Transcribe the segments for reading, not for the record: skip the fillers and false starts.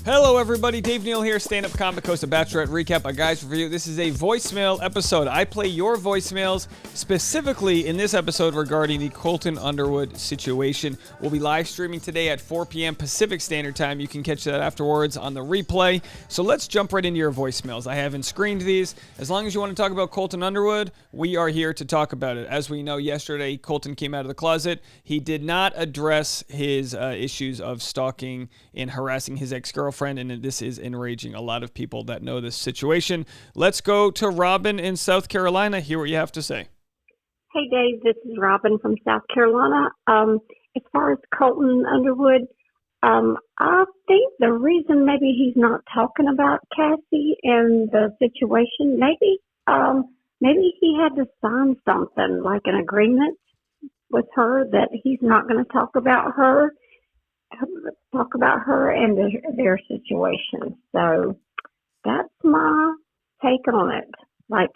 Hello, everybody. Dave Neal here, stand-up comic, host of Bachelor Recap, a guy's review. This is a voicemail episode. I play your voicemails specifically in this episode regarding the Colton Underwood situation. We'll be live streaming today at 4 p.m. Pacific Standard Time. You can catch that afterwards on the replay. So let's jump right into your voicemails. I haven't screened these. As long as you want to talk about Colton Underwood, we are here to talk about it. As we know, yesterday, Colton came out of the closet. He did not address his issues of stalking and harassing his ex-girlfriend, and this is enraging a lot of people that know this situation. Let's go to Robin in South Carolina. Hear what you have to say. Hey, Dave. This is Robin from South Carolina. As far as Colton Underwood, I think the reason maybe he's not talking about Cassie and the situation, maybe he had to sign something like an agreement with her that he's not going to talk about her and their situation. So that's my take on it. Like,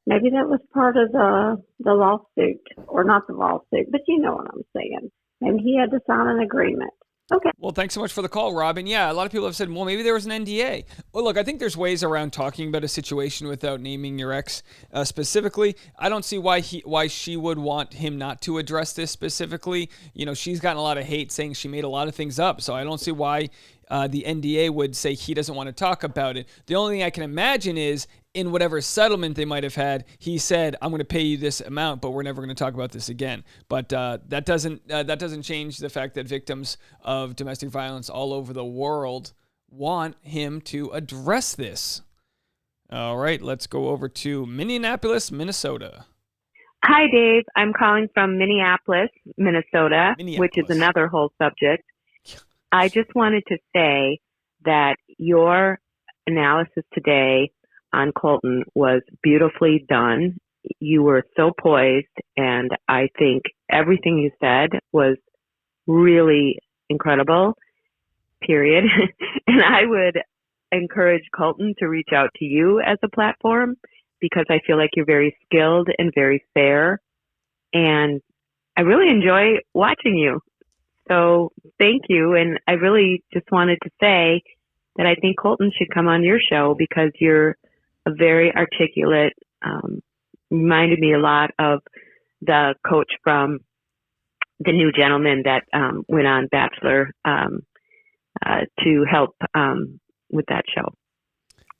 maybe that was part of the lawsuit, or not the lawsuit, but you know what I'm saying. Maybe he had to sign an agreement. Okay. Well, thanks so much for the call, Robin. Yeah, a lot of people have said, well, maybe there was an NDA. Well, look, I think there's ways around talking about a situation without naming your ex specifically. I don't see why she would want him not to address this specifically. You know, she's gotten a lot of hate saying she made a lot of things up, so I don't see why the NDA would say he doesn't want to talk about it. The only thing I can imagine is in whatever settlement they might have had, he said, I'm going to pay you this amount, but we're never going to talk about this again. But that doesn't change the fact that victims of domestic violence all over the world want him to address this. All right, let's go over to Minneapolis, Minnesota. Hi, Dave. I'm calling from Minneapolis, Minnesota, which is another whole subject. I just wanted to say that your analysis today on Colton was beautifully done. You were so poised, and I think everything you said was really incredible, period. And I would encourage Colton to reach out to you as a platform, because I feel like you're very skilled and very fair, and I really enjoy watching you. So thank you. And I really just wanted to say that I think Colton should come on your show, because you're a very articulate, reminded me a lot of the coach from the new gentleman that went on Bachelor to help with that show.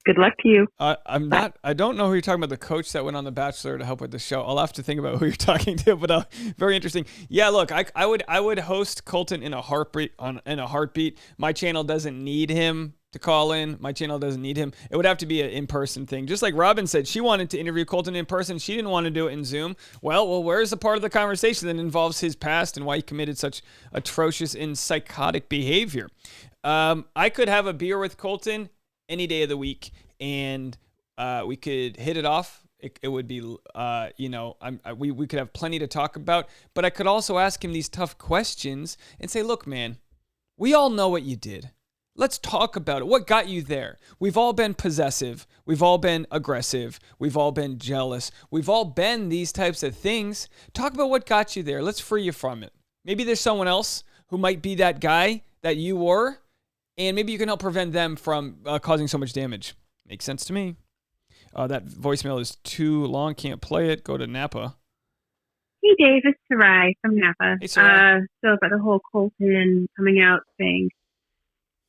Good luck to you. I don't know who you're talking about, the coach that went on The Bachelor to help with the show. I'll have to think about who you're talking to, but very interesting. Yeah, look, I would host Colton in a heartbeat. My channel doesn't need him to call in. My channel doesn't need him. It would have to be an in-person thing. Just like Robin said, she wanted to interview Colton in person. She didn't want to do it in Zoom. Well, where's the part of the conversation that involves his past and why he committed such atrocious and psychotic behavior? I could have a beer with Colton any day of the week, and we could hit it off. It would be, we could have plenty to talk about, but I could also ask him these tough questions and say, look, man, we all know what you did. Let's talk about it. What got you there? We've all been possessive. We've all been aggressive. We've all been jealous. We've all been these types of things. Talk about what got you there. Let's free you from it. Maybe there's someone else who might be that guy that you were, and maybe you can help prevent them from causing so much damage. Makes sense to me. That voicemail is too long. Can't play it. Go to Napa. Hey, Dave. It's Sarai from Napa. Hey, Sarai. So about the whole Colton coming out thing.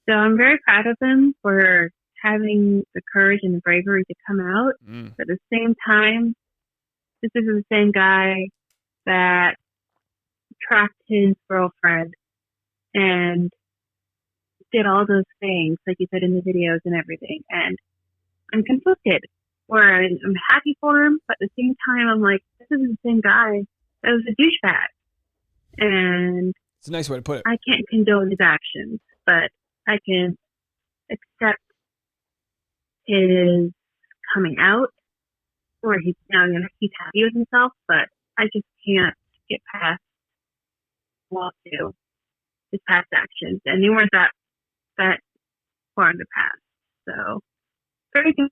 So I'm very proud of him for having the courage and the bravery to come out. But at the same time, this is the same guy that tracked his girlfriend and did all those things, like you said in the videos and everything. And I'm conflicted, where I'm happy for him, but at the same time, I'm like, this is the same guy that was a douchebag. And it's a nice way to put it. I can't condone his actions, but I can accept his coming out, or he's happy with himself, but I just can't get past lawsuit, his past actions, and they weren't that far in the past. So very good.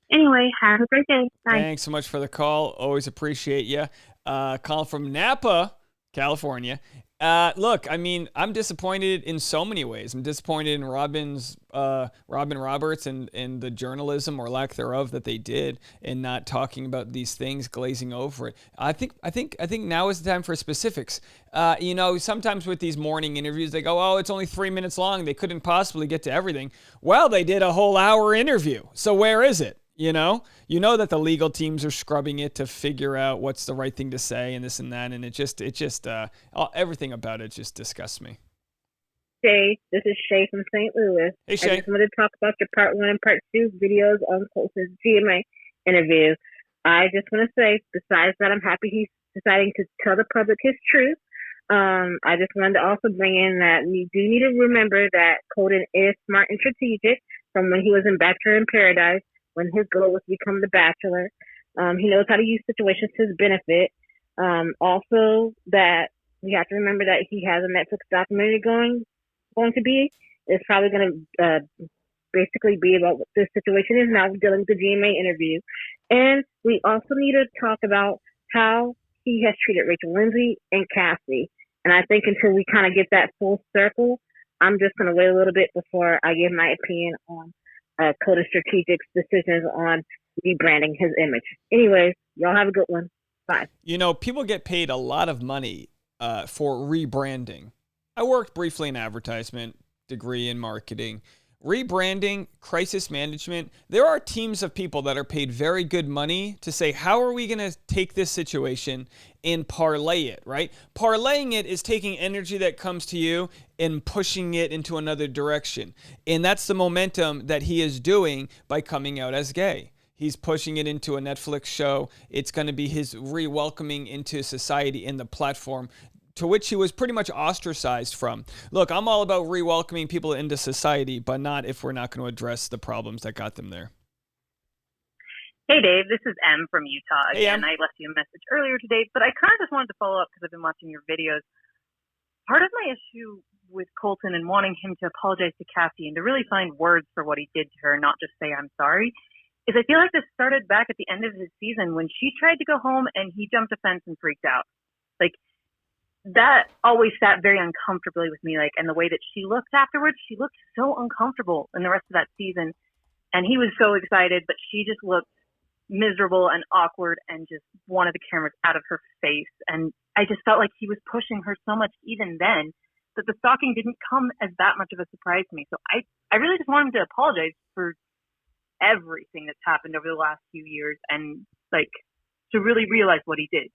Anyway, have a great day. Bye. Thanks so much for the call. Always appreciate you. Calling from Napa, California. Look, I mean, I'm disappointed in so many ways. I'm disappointed in Robin Roberts and the journalism or lack thereof that they did in not talking about these things, glazing over it. I think now is the time for specifics. Sometimes with these morning interviews, they go, "Oh, it's only 3 minutes long. They couldn't possibly get to everything." Well, they did a whole hour interview. So where is it? You know that the legal teams are scrubbing it to figure out what's the right thing to say and this and that, and everything about it just disgusts me. Hey, this is Shay from St. Louis. Hey, Shay. I just wanted to talk about your part 1 and part 2 videos on Colton's GMA interview. I just want to say, besides that, I'm happy he's deciding to tell the public his truth. I just wanted to also bring in that we do need to remember that Colton is smart and strategic from when he was in Bachelor in Paradise, when his goal was to become the Bachelor. He knows how to use situations to his benefit. Also, that we have to remember that he has a Netflix documentary going to be. It's probably going to basically be about what this situation is now, dealing with the GMA interview. And we also need to talk about how he has treated Rachel Lindsay and Cassie. And I think until we kind of get that full circle, I'm just going to wait a little bit before I give my opinion on Colton's strategic decisions on rebranding his image. Anyways, y'all have a good one. Bye. People get paid a lot of money for rebranding. I worked briefly in advertisement, degree in marketing. Rebranding, crisis management, there are teams of people that are paid very good money to say, how are we going to take this situation and parlay it, right? Parlaying it is taking energy that comes to you and pushing it into another direction. And that's the momentum that he is doing by coming out as gay. He's pushing it into a Netflix show. It's going to be his re-welcoming into society in the platform to which he was pretty much ostracized from. Look, I'm all about re-welcoming people into society, but not if we're not going to address the problems that got them there. Hey, Dave, this is M from Utah. Hey, Again, I left you a message earlier today, but I kind of just wanted to follow up because I've been watching your videos. Part of my issue with Colton and wanting him to apologize to Cassie and to really find words for what he did to her, not just say, "I'm sorry," is I feel like this started back at the end of his season when she tried to go home and he jumped a fence and freaked out. Like, that always sat very uncomfortably with me. And the way that she looked afterwards, she looked so uncomfortable in the rest of that season. And he was so excited, but she just looked miserable and awkward and just wanted the cameras out of her face. And I just felt like he was pushing her so much even then that the stalking didn't come as that much of a surprise to me. So I really just want him to apologize for everything that's happened over the last few years and to really realize what he did.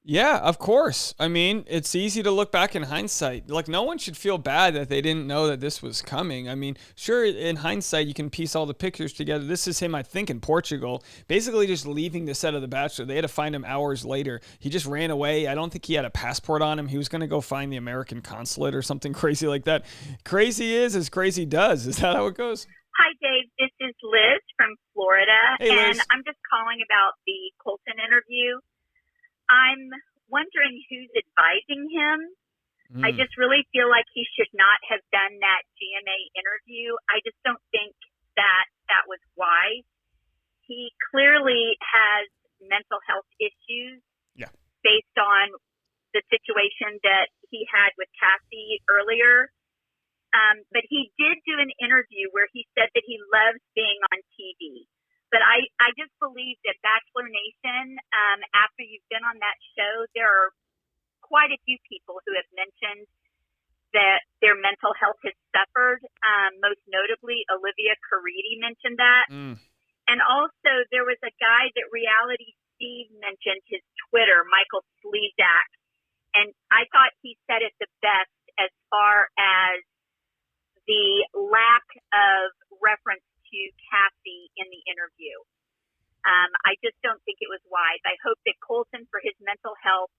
Yeah, of course. I mean, it's easy to look back in hindsight. No one should feel bad that they didn't know that this was coming. I mean, sure, in hindsight, you can piece all the pictures together. This is him, I think, in Portugal, basically just leaving the set of The Bachelor. They had to find him hours later. He just ran away. I don't think he had a passport on him. He was going to go find the American consulate or something crazy like that. Crazy is as crazy does. Is that how it goes? Hi, Dave. This is Liz from Florida, Hey, Liz. and I'm just calling about the Colton interview. I'm wondering who's advising him. I just really feel like he should not have done that GMA interview. I just don't think that was wise. He clearly has mental health issues based on the situation that he had with Cassie earlier. But he did do an interview where he said that he loves being on TV. But I just believe that Bachelor Nation, after you've been on that show, there are quite a few people who have mentioned that their mental health has suffered. Most notably, Olivia Caridi mentioned that. And also, there was a guy that Reality Steve mentioned, his Twitter, Michael Slezak. And I thought he said it the best as far as the lack of reference to Cassie in the interview. I just don't think it was wise. I hope that Colton, for his mental health,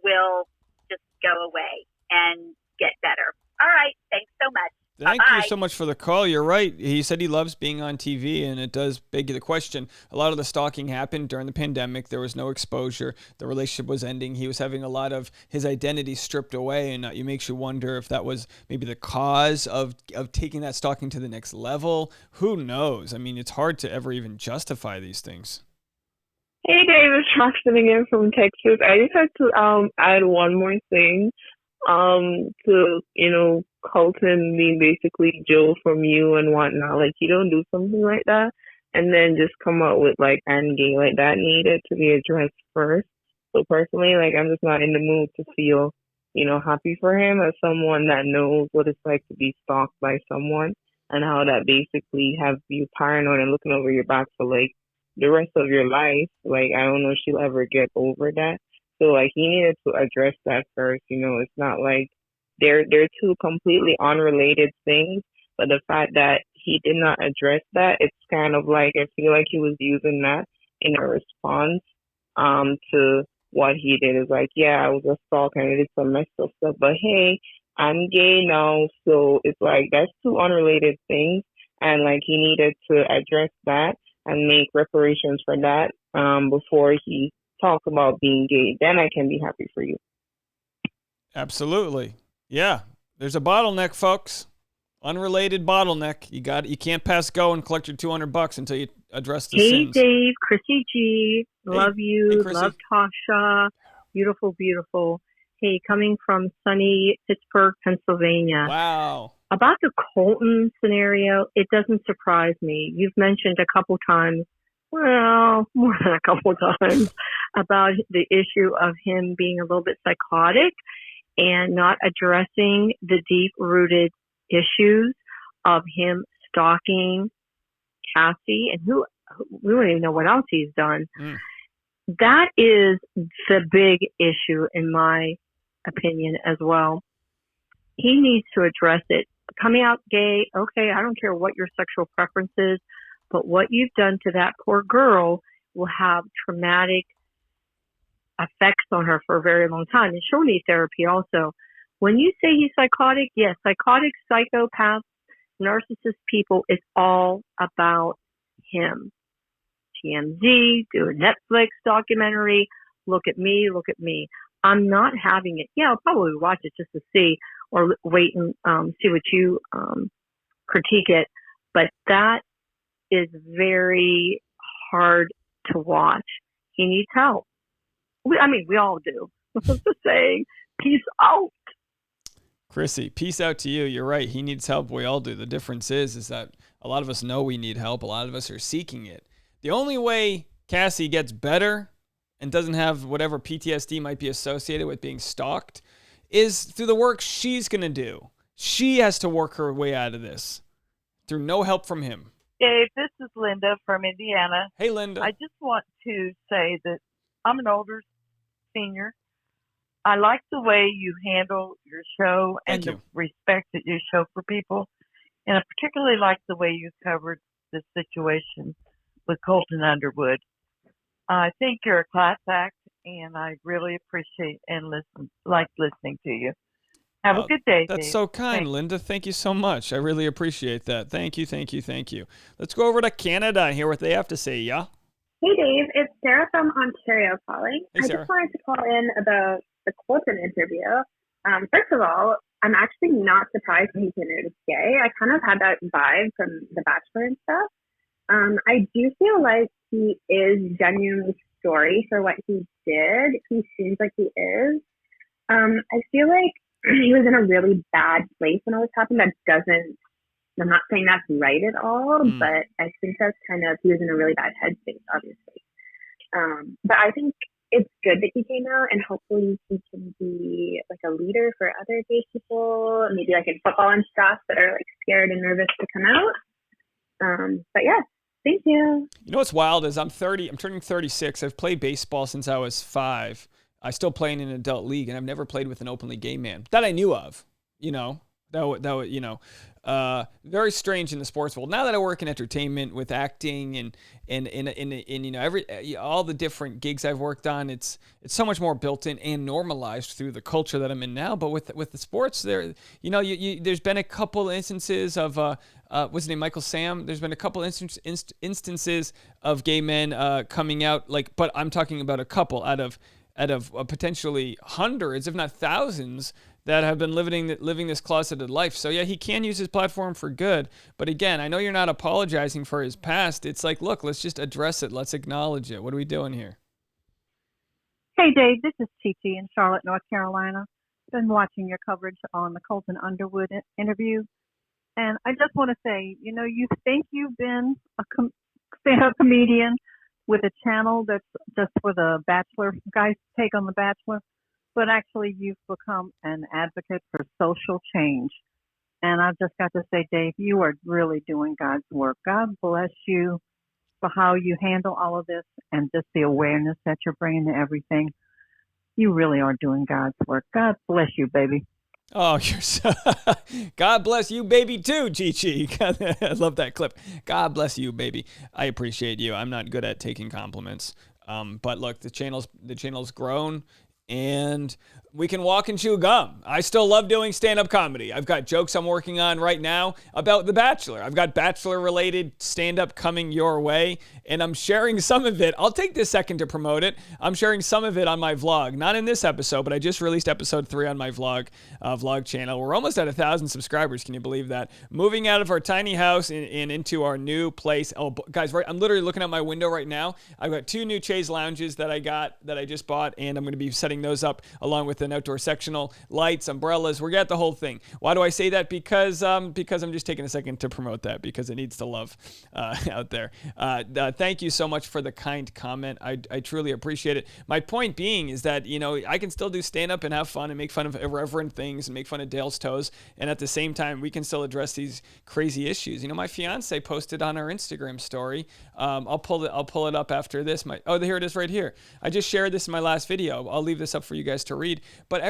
will just go away and get better. All right. Thanks so much. Thank Bye-bye. you so much for the call. You're right. He said he loves being on TV, and it does beg the question. A lot of the stalking happened during the pandemic. There was no exposure. The relationship was ending. He was having a lot of his identity stripped away, and it makes you wonder if that was maybe the cause of taking that stalking to the next level. Who knows? I mean, it's hard to ever even justify these things. Hey Dave, it's Roxanne again from Texas. I just had to add one more thing. to, Colton being basically Joe from You and whatnot. Like, you don't do something like that and then just come out with like endgame. Like, that needed to be addressed first. So personally, like, I'm just not in the mood to feel, happy for him as someone that knows what it's like to be stalked by someone and how that basically have you paranoid and looking over your back for like the rest of your life. Like, I don't know if she'll ever get over that. So like, he needed to address that first. It's not like they're two completely unrelated things, but the fact that he did not address that, it's kind of like, I feel like he was using that in a response to what he did. Is like, yeah, I was a stalker and I did some messed up stuff, but hey, I'm gay now. So it's like, that's two unrelated things, and like, he needed to address that and make reparations for that before he talks about being gay. Then I can be happy for you. Absolutely. Yeah. There's a bottleneck, folks. Unrelated bottleneck. You can't pass go and collect your $200 until you address the sins. Hey, Dave, Chrissy G. Love you. Hey, love Tasha. Beautiful, beautiful. Hey, coming from sunny Pittsburgh, Pennsylvania. Wow. About the Colton scenario, it doesn't surprise me. You've mentioned a couple times, well, more than a couple times, about the issue of him being a little bit psychotic and not addressing the deep-rooted issues of him stalking Cassie, and we don't even know what else he's done. That is the big issue, in my opinion, as well. He needs to address it. Coming out gay, okay, I don't care what your sexual preference is, but what you've done to that poor girl will have traumatic effects on her for a very long time, and she'll need therapy also. When you say he's psychotic, yes, psychotic, psychopaths, narcissist people, it's all about him. TMZ, do a Netflix documentary, look at me. I'm not having it. Yeah, I'll probably watch it just to see, or wait and see what you critique it. But that is very hard to watch. He needs help. We all do. Just saying, peace out. Chrissy, peace out to you. You're right. He needs help. We all do. The difference is that a lot of us know we need help. A lot of us are seeking it. The only way Cassie gets better and doesn't have whatever PTSD might be associated with being stalked is through the work she's going to do. She has to work her way out of this through no help from him. Dave, this is Linda from Indiana. Hey, Linda. I just want to say that I'm an older senior. I like the way you handle your show and the respect that you show for people. And I particularly like the way you covered the situation with Colton Underwood. I think you're a class act, and I really appreciate and like listening to you. Have a good day, That's Dave. so kind, Thanks. Linda. Thank you so much. I really appreciate that. Thank you. Let's go over to Canada and hear what they have to say, yeah? Hey, Dave. It's Sarah from Ontario calling. Hey, Sarah. I just wanted to call in about the Colton interview. First of all, I'm actually not surprised when he admitted it's gay. I kind of had that vibe from The Bachelor and stuff. I do feel like he is genuinely sorry for what he did. He seems like he is. I feel like he was in a really bad place when all this happened. I'm not saying that's right at all, but I think that's he was in a really bad headspace, obviously. But I think it's good that he came out, and hopefully he can be like a leader for other gay people, maybe like in football and stuff that are like scared and nervous to come out. But yeah, thank you. You know what's wild is I'm turning 36. I've played baseball since I was 5. I still play in an adult league, and I've never played with an openly gay man that I knew of. Very strange in the sports world. Now that I work in entertainment with acting and all the different gigs I've worked on, it's so much more built in and normalized through the culture that I'm in now. But with the sports, there's been a couple instances of what's his name, Michael Sam. There's been a couple instances of gay men coming out, but I'm talking about a couple out of potentially hundreds, if not thousands, that have been living this closeted life. So yeah, he can use his platform for good. But again, I know you're not apologizing for his past. It's like, look, let's just address it. Let's acknowledge it. What are we doing here? Hey, Dave, this is TT in Charlotte, North Carolina. been watching your coverage on the Colton Underwood interview, and I just want to say, you think you've been a stand-up comedian with a channel that's just for the Bachelor guys' take on the Bachelor, but actually you've become an advocate for social change. And I've just got to say, Dave, you are really doing God's work. God bless you for how you handle all of this and just the awareness that you're bringing to everything. You really are doing God's work. God bless you, baby. Oh, you're so God bless you, baby, too, Chi-Chi. I love that clip. God bless you, baby. I appreciate you. I'm not good at taking compliments. But look, the channel's grown, and we can walk and chew gum. I still love doing stand-up comedy. I've got jokes I'm working on right now about The Bachelor. I've got Bachelor-related stand-up coming your way, and I'm sharing some of it. I'll take this second to promote it. I'm sharing some of it on my vlog. Not in this episode, but I just released episode 3 on my vlog channel. We're almost at 1,000 subscribers. Can you believe that? Moving out of our tiny house and into our new place. Oh, guys, right, I'm literally looking out my window right now. I've got 2 new chaise lounges that I just bought, and I'm going to be setting those up along with an outdoor sectional, lights, umbrellas. We got the whole thing. Why do I say that? Because I'm just taking a second to promote that because it needs to love out there. Thank you so much for the kind comment. I truly appreciate it. My point being is that, I can still do stand-up and have fun and make fun of irreverent things and make fun of Dale's toes. And at the same time, we can still address these crazy issues. My fiance posted on our Instagram story. I'll pull it up after this. Here it is right here. I just shared this in my last video. I'll leave this up for you guys to read. But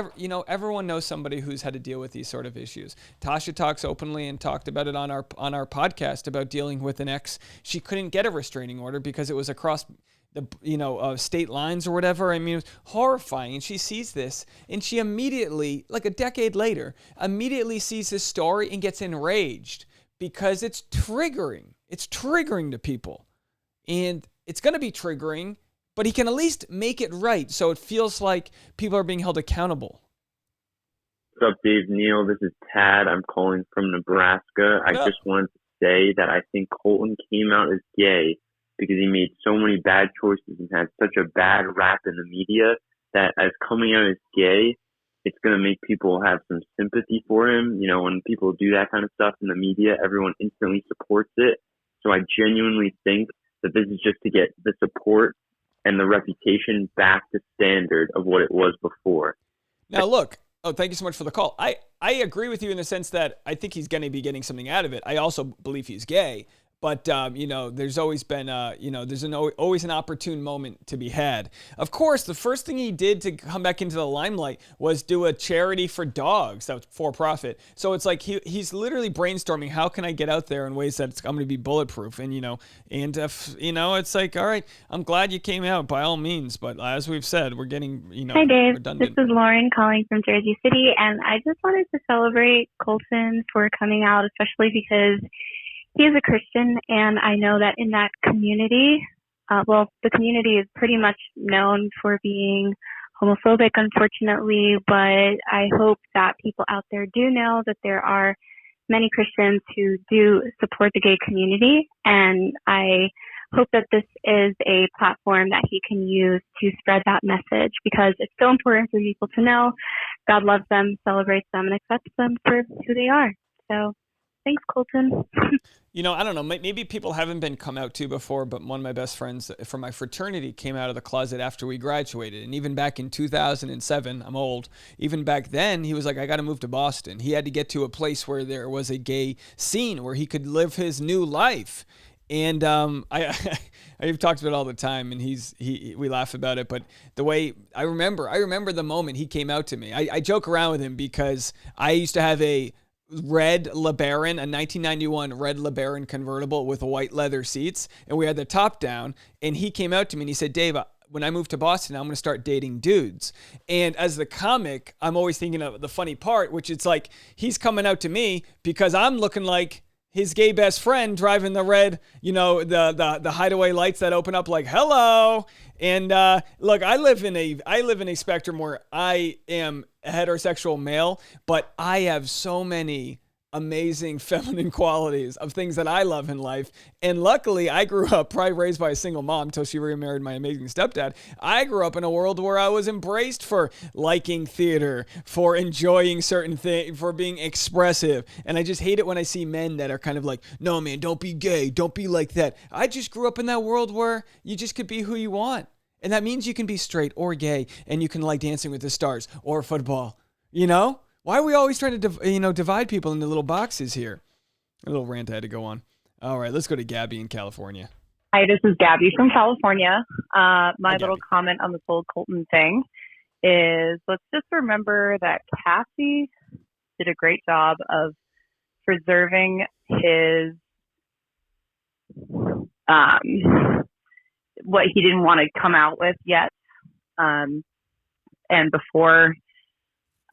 everyone knows somebody who's had to deal with these sort of issues. Tasha talks openly and talked about it on our podcast about dealing with an ex. She couldn't get a restraining order because it was across the state lines or whatever. I mean, it was horrifying. And she sees this, and she immediately, like a decade later, sees this story and gets enraged because it's triggering. It's triggering to people, and it's going to be triggering. But he can at least make it right, so it feels like people are being held accountable. What's up, Dave? Neal, this is Tad. I'm calling from Nebraska. I just wanted to say that I think Colton came out as gay because he made so many bad choices and had such a bad rap in the media that as coming out as gay, it's going to make people have some sympathy for him. When people do that kind of stuff in the media, everyone instantly supports it. So I genuinely think that this is just to get the support and the reputation back to standard of what it was before. Now, look. Oh, thank you so much for the call. I agree with you in the sense that I think he's going to be getting something out of it. I also believe he's gay. But, there's always been, there's always an opportune moment to be had. Of course, the first thing he did to come back into the limelight was do a charity for dogs that was for profit. So it's like he's literally brainstorming, how can I get out there in ways that I'm going to be bulletproof? And, it's like, all right, I'm glad you came out by all means. But as we've said, we're getting, Hi, Dave. redundant. This is Lauren calling from Jersey City. And I just wanted to celebrate Colton for coming out, especially because he is a Christian, and I know that in that community, the community is pretty much known for being homophobic, unfortunately, but I hope that people out there do know that there are many Christians who do support the gay community, and I hope that this is a platform that he can use to spread that message because it's so important for people to know God loves them, celebrates them, and accepts them for who they are. So thanks, Colton. I don't know. Maybe people haven't been come out to before, but one of my best friends from my fraternity came out of the closet after we graduated. And even back in 2007, I'm old, even back then, he was like, I got to move to Boston. He had to get to a place where there was a gay scene where he could live his new life. And I've talked about it all the time, and we laugh about it. But the way I remember the moment he came out to me. I joke around with him because I used to have a red LeBaron, a 1991 red LeBaron convertible with white leather seats, and we had the top down, and he came out to me and he said, Dave, when I move to Boston, I'm going to start dating dudes. And as the comic, I'm always thinking of the funny part, which it's like he's coming out to me because I'm looking like his gay best friend driving the red, the hideaway lights that open up like, hello. And look, I live in a spectrum where I am a heterosexual male, but I have so many amazing feminine qualities of things that I love in life. And luckily, I grew up probably raised by a single mom until she remarried my amazing stepdad. I grew up in a world where I was embraced for liking theater, for enjoying certain things, for being expressive. And I just hate it when I see men that are kind of like, no, man, don't be gay. Don't be like that. I just grew up in that world where you just could be who you want. And that means you can be straight or gay, and you can like Dancing with the Stars or football. You know? Why are we always trying to divide people into little boxes here? A little rant I had to go on. All right, let's go to Gabby in California. Hi, this is Gabby from California. My Hi, little Gabby. comment on this whole Colton thing is let's just remember that Cassie did a great job of preserving his what he didn't want to come out with yet. And before,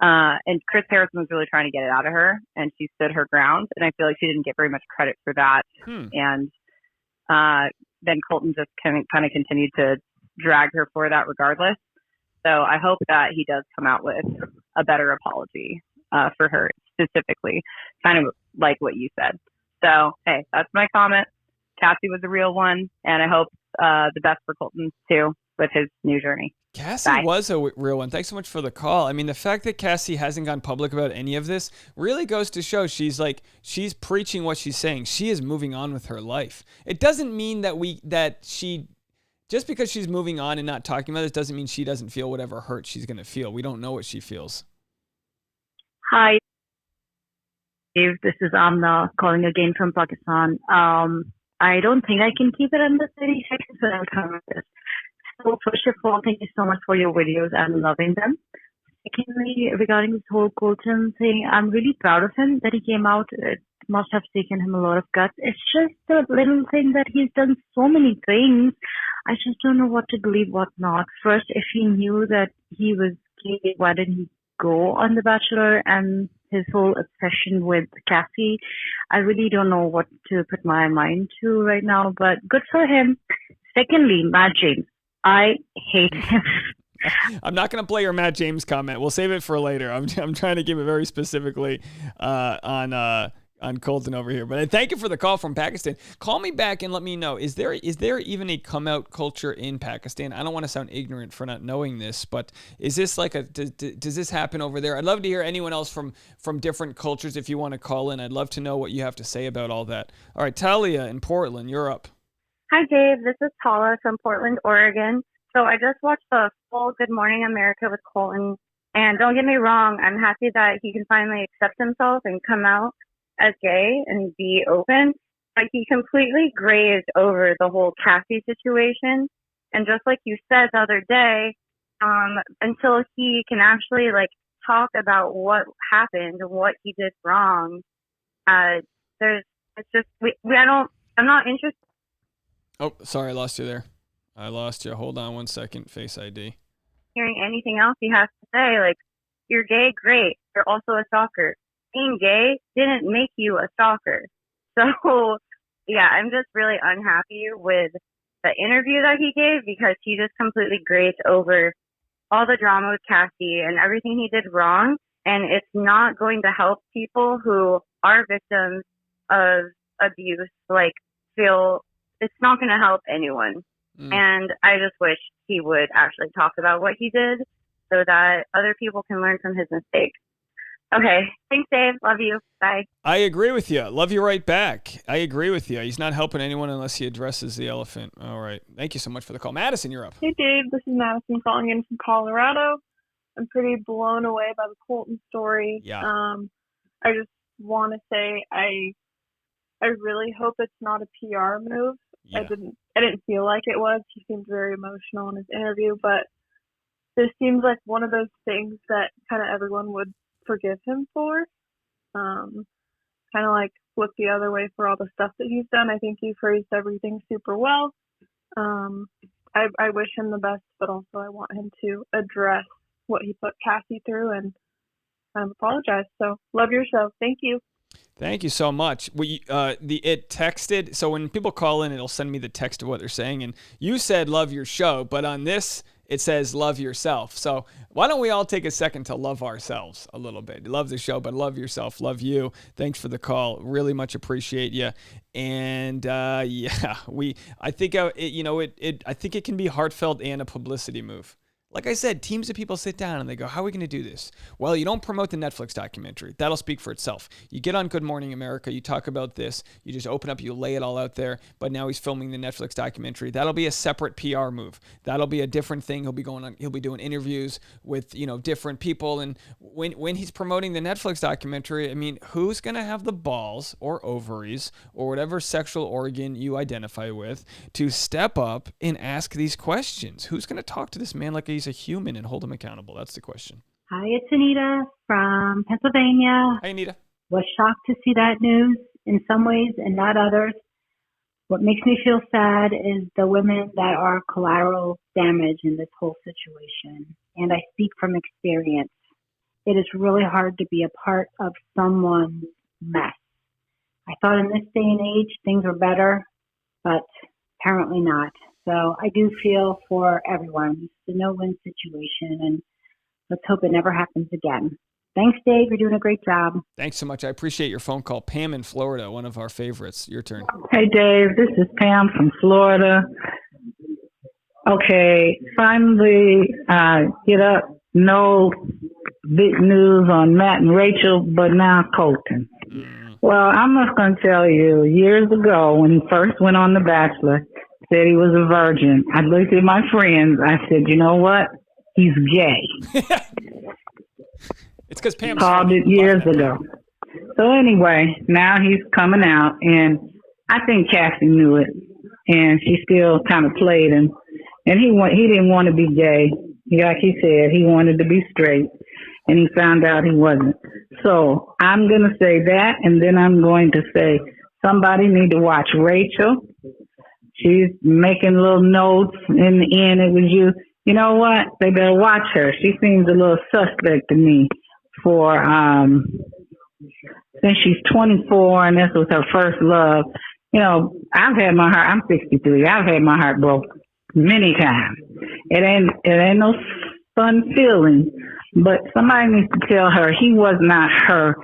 and Chris Harrison was really trying to get it out of her, and she stood her ground. And I feel like she didn't get very much credit for that. And then Colton just kind of continued to drag her for that regardless. So I hope that he does come out with a better apology for her specifically, kind of like what you said. So, hey, that's my comment. Cassie was the real one, and I hope the best for Colton, too, with his new journey. Cassie was a real one. Thanks so much for the call. I mean, the fact that Cassie hasn't gone public about any of this really goes to show she's preaching what she's saying. She is moving on with her life. It doesn't mean just because she's moving on and not talking about this doesn't mean she doesn't feel whatever hurt she's going to feel. We don't know what she feels. Hi, Dave. This is Amna calling again from Pakistan. I don't think I can keep it under 30 seconds without comment this. So first of all, thank you so much for your videos. I'm loving them. Secondly, regarding this whole Colton thing, I'm really proud of him that he came out. It must have taken him a lot of guts. It's just a little thing that he's done so many things. I just don't know what to believe, what not. First, if he knew that he was gay, why didn't he go on The Bachelor? And his whole obsession with Cassie, I really don't know what to put my mind to right now, but good for him. Secondly, Matt James. I hate him. I'm not going to play your Matt James comment. We'll save it for later. I'm trying to give it very specifically on Colton over here. But I thank you for the call from Pakistan. Call me back and let me know, is there even a come out culture in Pakistan? I don't want to sound ignorant for not knowing this, but is this like does this happen over there? I'd love to hear anyone else from different cultures if you want to call in. I'd love to know what you have to say about all that. All right, Talia in Portland, you're up. Hi, Dave. This is Paula from Portland, Oregon. So I just watched the full Good Morning America with Colton. And don't get me wrong, I'm happy that he can finally accept himself and come out as gay and be open. But he completely grazed over the whole Cassie situation. And just like you said the other day, until he can actually talk about what happened, what he did wrong, I'm not interested. Oh, sorry, I lost you there. I lost you. Hold on one second. Face ID. Hearing anything else he has to say, you're gay, great. You're also a stalker. Being gay didn't make you a stalker. So, yeah, I'm just really unhappy with the interview that he gave because he just completely grazed over all the drama with Cassie and everything he did wrong. And it's not going to help people who are victims of abuse, feel it's not going to help anyone. And I just wish he would actually talk about what he did so that other people can learn from his mistakes. Okay. Thanks, Dave. Love you. Bye. I agree with you. Love you right back. I agree with you. He's not helping anyone unless he addresses the elephant. All right. Thank you so much for the call. Madison, you're up. Hey, Dave. This is Madison calling in from Colorado. I'm pretty blown away by the Colton story. Yeah. I just want to say I really hope it's not a PR move. Yeah. I didn't feel like it was. He seemed very emotional in his interview, but this seems like one of those things that kind of everyone would forgive him for. Kind of flip the other way for all the stuff that he's done. I think he phrased everything super well. I wish him the best, but also I want him to address what he put Cassie through and apologize. So love your show. Thank you. Thank you so much. It texted, so when people call in, it'll send me the text of what they're saying. And you said love your show, but on this, it says love yourself. So why don't we all take a second to love ourselves a little bit? Love the show, but love yourself. Love you. Thanks for the call. Really much appreciate you. And I think I think it can be heartfelt and a publicity move. Like I said, teams of people sit down and they go, how are we going to do this? Well, you don't promote the Netflix documentary. That'll speak for itself. You get on Good Morning America, you talk about this, you just open up, you lay it all out there, but now he's filming the Netflix documentary. That'll be a separate PR move. That'll be a different thing. He'll be doing interviews with, different people. And when he's promoting the Netflix documentary, I mean, who's going to have the balls or ovaries or whatever sexual organ you identify with to step up and ask these questions? Who's going to talk to this man like he's a human and hold him accountable? That's the question. Hi, it's Anita from Pennsylvania. Hi, Anita. Was shocked to see that news in some ways and not others. What makes me feel sad is the women that are collateral damage in this whole situation. And I speak from experience. It is really hard to be a part of someone's mess. I thought in this day and age things were better, but apparently not. So I do feel for everyone. It's a no-win situation, and let's hope it never happens again. Thanks, Dave. You're doing a great job. Thanks so much. I appreciate your phone call. Pam in Florida, one of our favorites. Your turn. Hey, Dave. This is Pam from Florida. Okay, finally, get up. No big news on Matt and Rachel, but now Colton. Well, I'm just going to tell you, years ago when he first went on The Bachelor, said he was a virgin. I looked at my friends. I said, you know what? He's gay. It's because Pam called it years ago. So anyway, now he's coming out, and I think Cassie knew it, and she still kind of played him. And he didn't want to be gay. Like he said, he wanted to be straight, and he found out he wasn't. So I'm going to say that, and then I'm going to say somebody need to watch Rachel. She's making little notes. In the end, it was you. You know what? They better watch her. She seems a little suspect to me for, since she's 24 and this was her first love. I've had my heart, I'm 63. I've had my heart broke many times. It ain't no fun feeling, but somebody needs to tell her he was not her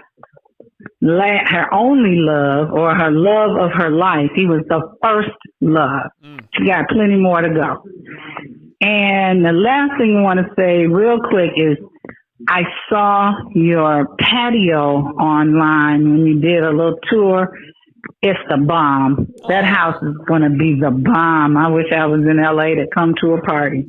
only love or her love of her life. He was the first love. She got plenty more to go. And the last thing I want to say real quick is I saw your patio online when you did a little tour. It's the bomb. That house is going to be the bomb. I wish I was in LA to come to a party.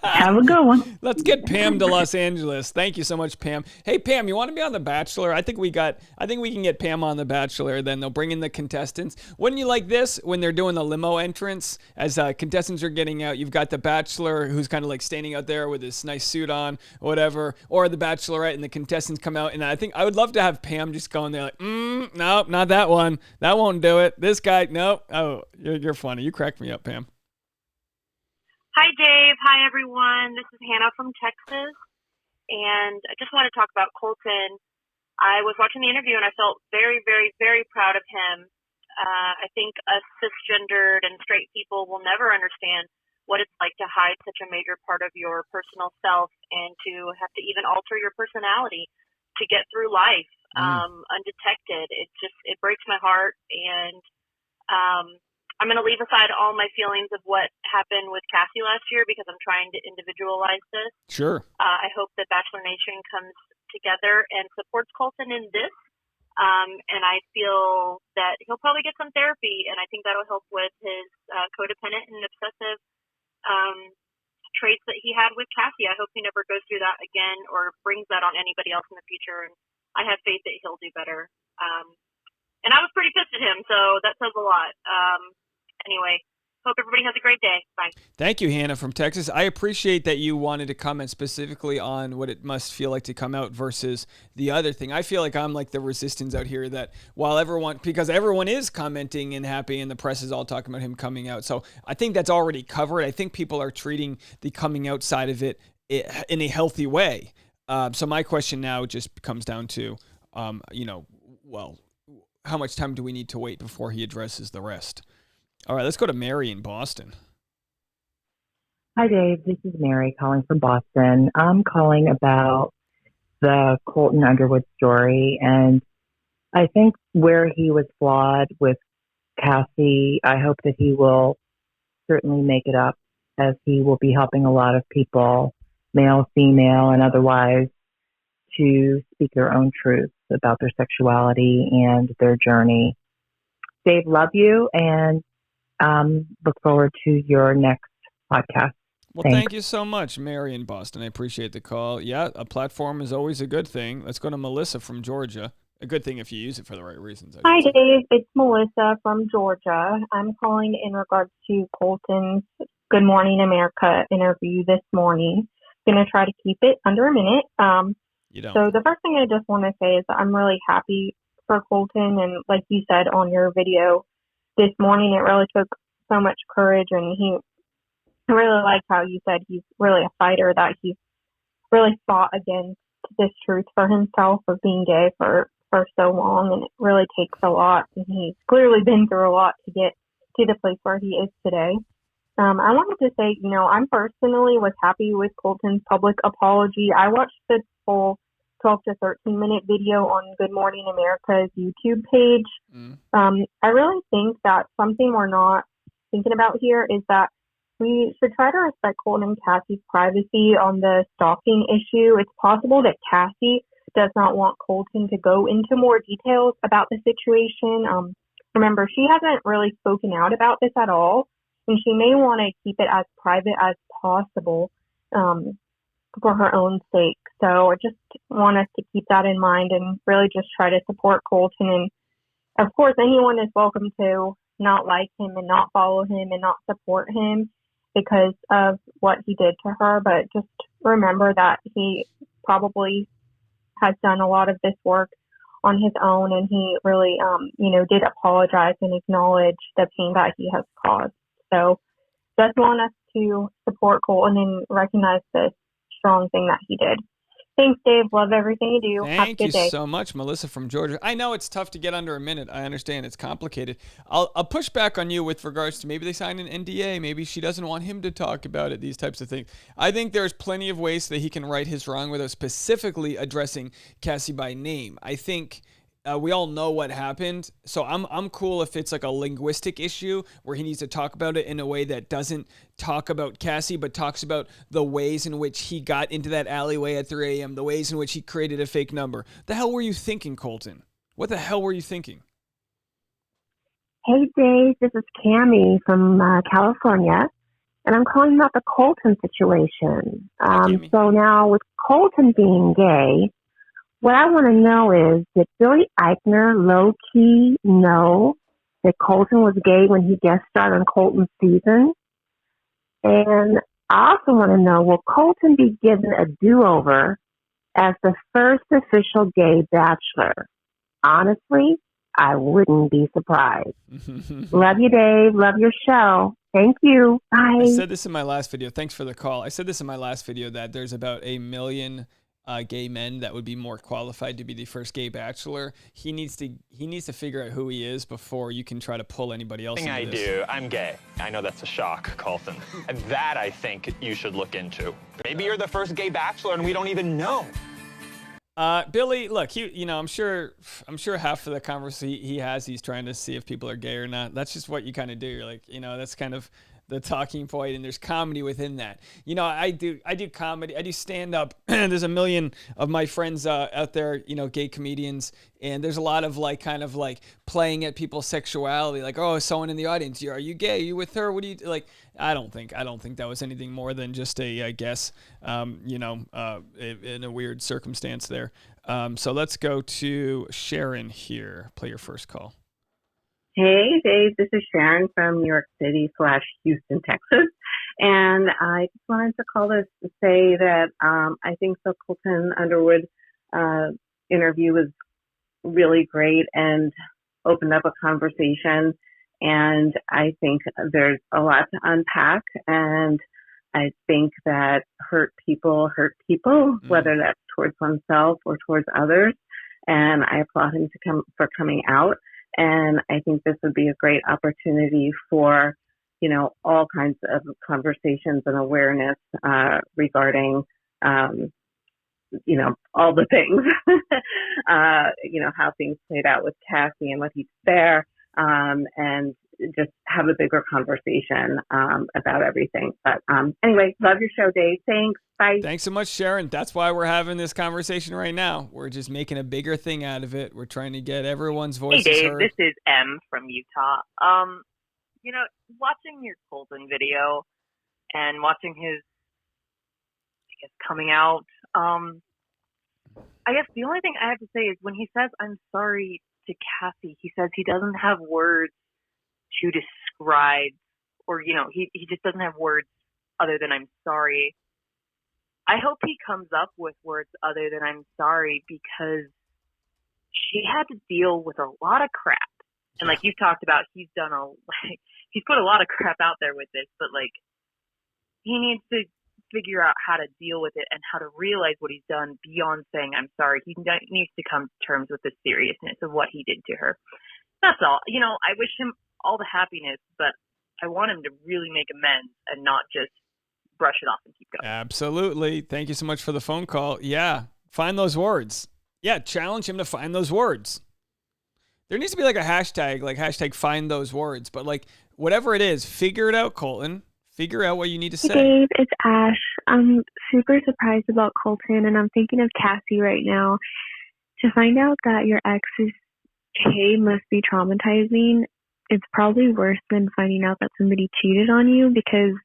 Have a good one. Let's get Pam to Los Angeles. Thank you so much, Pam. Hey, Pam, you want to be on The Bachelor? I think we can get Pam on The Bachelor. Then they'll bring in the contestants. Wouldn't you like this when they're doing the limo entrance? As contestants are getting out, you've got The Bachelor who's kind of like standing out there with his nice suit on, whatever, or The Bachelorette, and the contestants come out. And I think I would love to have Pam just going there like, no, not that one. That won't do it. This guy, nope. Oh, you're funny. You cracked me up, Pam. Hi, Dave. Hi, everyone. This is Hannah from Texas. And I just want to talk about Colton. I was watching the interview and I felt very, very, very proud of him. I think us cisgendered and straight people will never understand what it's like to hide such a major part of your personal self and to have to even alter your personality to get through life undetected. It breaks my heart. And I'm going to leave aside all my feelings of what happened with Cassie last year because I'm trying to individualize this. Sure. I hope that Bachelor Nation comes together and supports Colton in this. And I feel that he'll probably get some therapy, and I think that'll help with his codependent and obsessive traits that he had with Cassie. I hope he never goes through that again or brings that on anybody else in the future. And I have faith that he'll do better. And I was pretty pissed at him, so that says a lot. Anyway, hope everybody has a great day. Bye. Thank you, Hannah from Texas. I appreciate that you wanted to comment specifically on what it must feel like to come out versus the other thing. I feel like I'm like the resistance out here that because everyone is commenting and happy and the press is all talking about him coming out. So I think that's already covered. I think people are treating the coming out side of it in a healthy way. So my question now just comes down to, how much time do we need to wait before he addresses the rest? All right, let's go to Mary in Boston. Hi, Dave. This is Mary calling from Boston. I'm calling about the Colton Underwood story, and I think where he was flawed with Cassie, I hope that he will certainly make it up, as he will be helping a lot of people, male, female, and otherwise, to speak their own truths about their sexuality and their journey. Dave, love you, and look forward to your next podcast. Well, Thanks. thank you so much, Mary in Boston. I appreciate the call. Yeah, a platform is always a good thing. Let's go to Melissa from Georgia. A good thing if you use it for the right reasons. Hi, Dave. It's Melissa from Georgia. I'm calling in regards to Colton's Good Morning America interview this morning. I'm going to try to keep it under a minute. You don't. So the first thing I just want to say is that I'm really happy for Colton. And like you said on your video this morning, it really took so much courage. And I really like how you said he's really a fighter, that he really fought against this truth for himself of being gay for so long. And it really takes a lot. And he's clearly been through a lot to get to the place where he is today. I wanted to say, I personally was happy with Colton's public apology. I watched the full 12 to 13 minute video on Good Morning America's YouTube page. I really think that something we're not thinking about here is that we should try to respect Colton and Cassie's privacy on the stalking issue. It's possible that Cassie does not want Colton to go into more details about the situation. Remember, she hasn't really spoken out about this at all, and she may want to keep it as private as possible for her own sake. So I just want us to keep that in mind and really just try to support Colton. And of course, anyone is welcome to not like him and not follow him and not support him because of what he did to her. But just remember that he probably has done a lot of this work on his own, and he really, did apologize and acknowledge the pain that he has caused. So just want us to support Colton and recognize this strong thing that he did. Thanks, Dave. Love everything you do. Have a Thank good you day. so much, Melissa from Georgia. I know it's tough to get under a minute. I understand it's complicated. I'll push back on you with regards to maybe they signed an NDA. Maybe she doesn't want him to talk about it, these types of things. I think there's plenty of ways that he can right his wrong without specifically addressing Cassie by name. I think we all know what happened, so I'm cool if it's like a linguistic issue where he needs to talk about it in a way that doesn't talk about Cassie, but talks about the ways in which he got into that alleyway at 3 a.m., the ways in which he created a fake number. The hell were you thinking, Colton? What the hell were you thinking? Hey, Dave, this is Cammie from California, and I'm calling about the Colton situation. So now with Colton being gay, what I want to know is, did Billy Eichner low-key know that Colton was gay when he guest starred on Colton's season? And I also want to know, will Colton be given a do-over as the first official gay bachelor? Honestly, I wouldn't be surprised. Love you, Dave. Love your show. Thank you. Bye. I said this in my last video. Thanks for the call. I said this in my last video that there's about 1 million gay men that would be more qualified to be the first gay bachelor. He needs to figure out who he is before you can try to pull anybody else into this. I do. I'm gay. I know that's a shock, Colton. And that I think you should look into. Maybe you're the first gay bachelor and we don't even know. Billy, look, I'm sure half of the conversation he has, he's trying to see if people are gay or not. That's just what you kind of do. You're like, that's kind of the talking point, and there's comedy within that. I do comedy. I do stand up. There's 1 million of my friends out there, gay comedians, and there's a lot of kind of playing at people's sexuality, like, oh, someone in the audience, are you gay? Are you with her? What do you like? I don't think that was anything more than just a guess, in a weird circumstance there. So let's go to Sharon here. Play your first call. Hey, Dave, this is Sharon from New York City / Houston, Texas. And I just wanted to call this to say that I think the Colton Underwood interview was really great and opened up a conversation. And I think there's a lot to unpack. And I think that hurt people, whether that's towards oneself or towards others. And I applaud him for coming out. And I think this would be a great opportunity for all kinds of conversations and awareness regarding, all the things, how things played out with Cassie and what he's there, and just have a bigger conversation about everything. But anyway, love your show, Dave. Thanks. Bye. Thanks so much, Sharon. That's why we're having this conversation right now. We're just making a bigger thing out of it. We're trying to get everyone's voices Hey, Dave. heard. This is M from Utah. Watching your Colton video and watching his, coming out, I guess the only thing I have to say is when he says, "I'm sorry" to Cassie, he says he doesn't have words to describe, or, he just doesn't have words other than "I'm sorry." I hope he comes up with words other than "I'm sorry," because she had to deal with a lot of crap. And like you've talked about, he's put a lot of crap out there with this, but he needs to figure out how to deal with it and how to realize what he's done beyond saying "I'm sorry." He needs to come to terms with the seriousness of what he did to her. That's all. I wish him all the happiness, but I want him to really make amends and not just brush it off and keep going. Absolutely. Thank you so much for the phone call. Yeah. Find those words. Yeah. Challenge him to find those words. There needs to be a hashtag, hashtag find those words. But whatever it is, figure it out, Colton. Figure out what you need to say. Hey Dave, it's Ash. I'm super surprised about Colton, and I'm thinking of Cassie right now. To find out that your ex's K must be traumatizing, it's probably worse than finding out that somebody cheated on you, because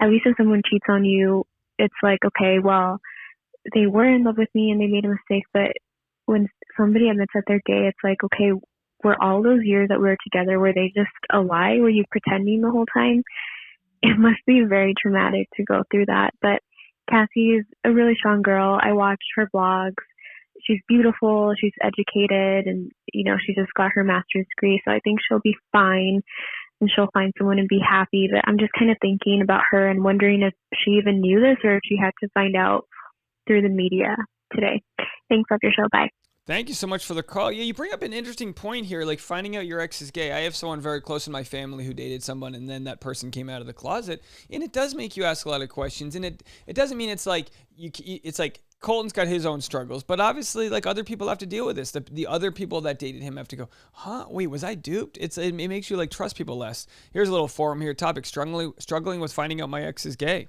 at least if someone cheats on you, it's okay, well, they were in love with me and they made a mistake. But when somebody admits that they're gay, it's okay, were all those years that we were together, were they just a lie? Were you pretending the whole time? It must be very traumatic to go through that. But Cassie is a really strong girl. I watched her blogs. She's beautiful. She's educated, and, she just got her master's degree. So I think she'll be fine and she'll find someone and be happy. But I'm just kind of thinking about her and wondering if she even knew this or if she had to find out through the media today. Thanks. Love your show. Bye. Thank you so much for the call. Yeah, you bring up an interesting point here, finding out your ex is gay. I have someone very close in my family who dated someone, and then that person came out of the closet, and it does make you ask a lot of questions. And it doesn't mean it's Colton's got his own struggles, but obviously other people have to deal with this. The other people that dated him have to go, huh? Wait, was I duped? It makes you trust people less. Here's a little forum here. Topic: struggling with finding out my ex is gay.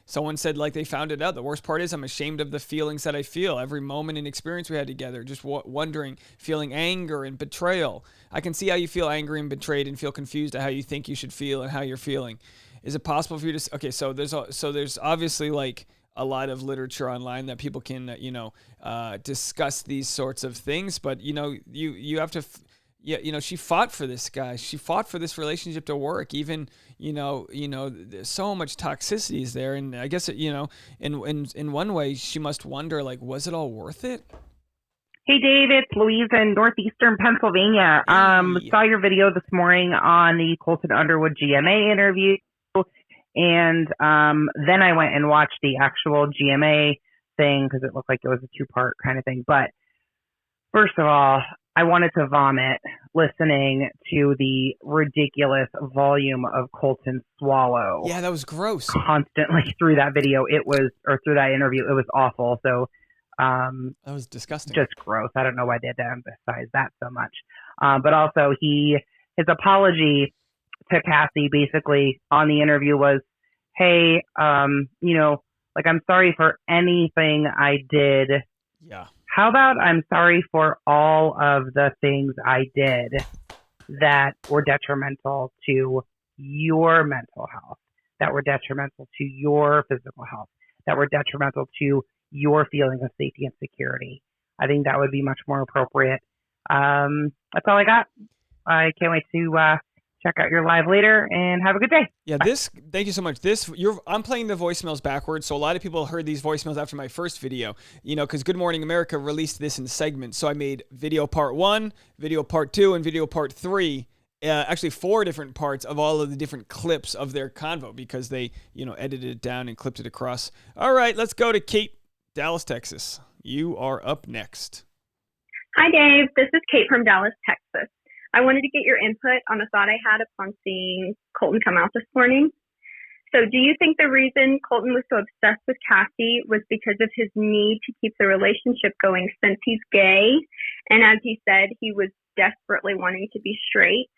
Someone said they found it out. The worst part is I'm ashamed of the feelings that I feel. Every moment and experience we had together, just wondering, feeling anger and betrayal. I can see how you feel angry and betrayed and feel confused at how you think you should feel and how you're feeling. Is it possible for you to... Okay, so there's obviously a lot of literature online that people can, discuss these sorts of things, but you have to... she fought for this guy. She fought for this relationship to work. Even, there's so much toxicity is there. And I guess, in one way, she must wonder, was it all worth it? Hey, Dave, it's Louise in northeastern Pennsylvania. Saw your video this morning on the Colton Underwood GMA interview. And then I went and watched the actual GMA thing because it looked like it was a two-part kind of thing. But first of all, I wanted to vomit listening to the ridiculous volume of Colton swallow. Yeah, that was gross. Constantly through that video, through that interview, it was awful. So that was disgusting. Just gross. I don't know why they had to emphasize that so much. But also his apology to Cassie basically on the interview was, hey, I'm sorry for anything I did. Yeah. How about I'm sorry for all of the things I did that were detrimental to your mental health, that were detrimental to your physical health, that were detrimental to your feeling of safety and security. I think that would be much more appropriate. That's all I got. I can't wait to check out your live later and have a good day. Yeah, thank you so much. I'm playing the voicemails backwards. So a lot of people heard these voicemails after my first video, because Good Morning America released this in segments. So I made video part 1, video part 2, and video part 3. Actually 4 different parts of all of the different clips of their convo because they, edited it down and clipped it across. All right, let's go to Kate, Dallas, Texas. You are up next. Hi, Dave. This is Kate from Dallas, Texas. I wanted to get your input on a thought I had upon seeing Colton come out this morning. So do you think the reason Colton was so obsessed with Cassie was because of his need to keep the relationship going since he's gay? And as he said, he was desperately wanting to be straight?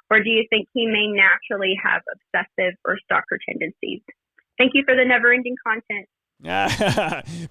Or do you think he may naturally have obsessive or stalker tendencies? Thank you for the never-ending content.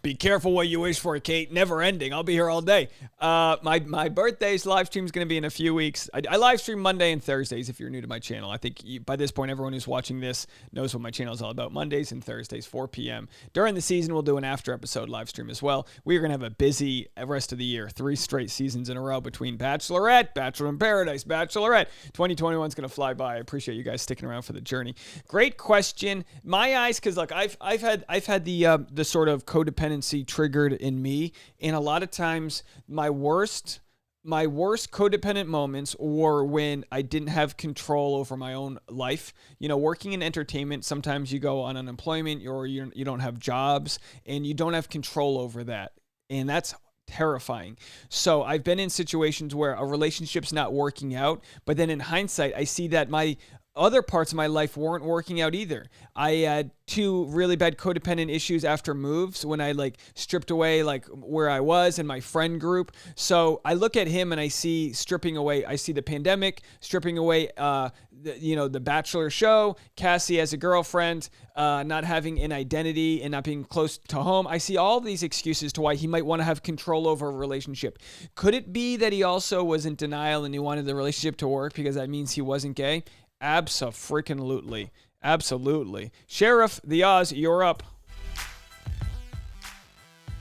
Be careful what you wish for, Kate. Never ending. I'll be here all day. My birthday's live stream is going to be in a few weeks. I live stream Monday and Thursdays if you're new to my channel. I think by this point, everyone who's watching this knows what my channel is all about. Mondays and Thursdays, 4 p.m. During the season, we'll do an after episode live stream as well. We're going to have a busy rest of the year. 3 straight seasons in a row between Bachelorette, Bachelor in Paradise, Bachelorette. 2021 is going to fly by. I appreciate you guys sticking around for the journey. Great question. My eyes, because look, I've had the sort of codependency triggered in me, and a lot of times my worst codependent moments were when I didn't have control over my own life. You know, working in entertainment, sometimes you go on unemployment or you don't have jobs and you don't have control over that, and that's terrifying. So I've been in situations where a relationship's not working out, but then in hindsight, I see that my other parts of my life weren't working out either. I had 2 really bad codependent issues after moves when I stripped away where I was and my friend group. So I look at him and I see stripping away. I see the pandemic stripping away, the Bachelor show, Cassie as a girlfriend, not having an identity and not being close to home. I see all these excuses to why he might want to have control over a relationship. Could it be that he also was in denial and he wanted the relationship to work because that means he wasn't gay? Abso-freaking-lutely. Absolutely. Sheriff, the Oz, you're up.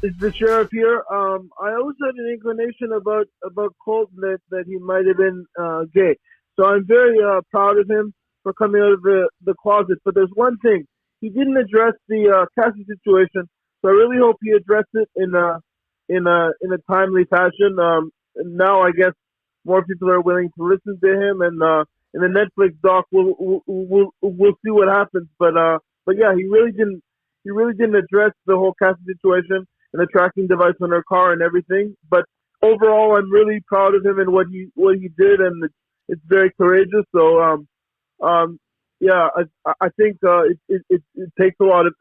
It's the sheriff here. I always had an inclination about Colton that he might have been gay. So I'm very proud of him for coming out of the closet. But there's one thing. He didn't address the Cassie situation. So I really hope he addressed it in a timely fashion. Now I guess more people are willing to listen to him, and in the Netflix doc, we'll see what happens. But yeah, he really didn't address the whole Cassie situation and the tracking device on her car and everything. But overall, I'm really proud of him and what he did, and it's very courageous. So yeah, I think it takes a lot of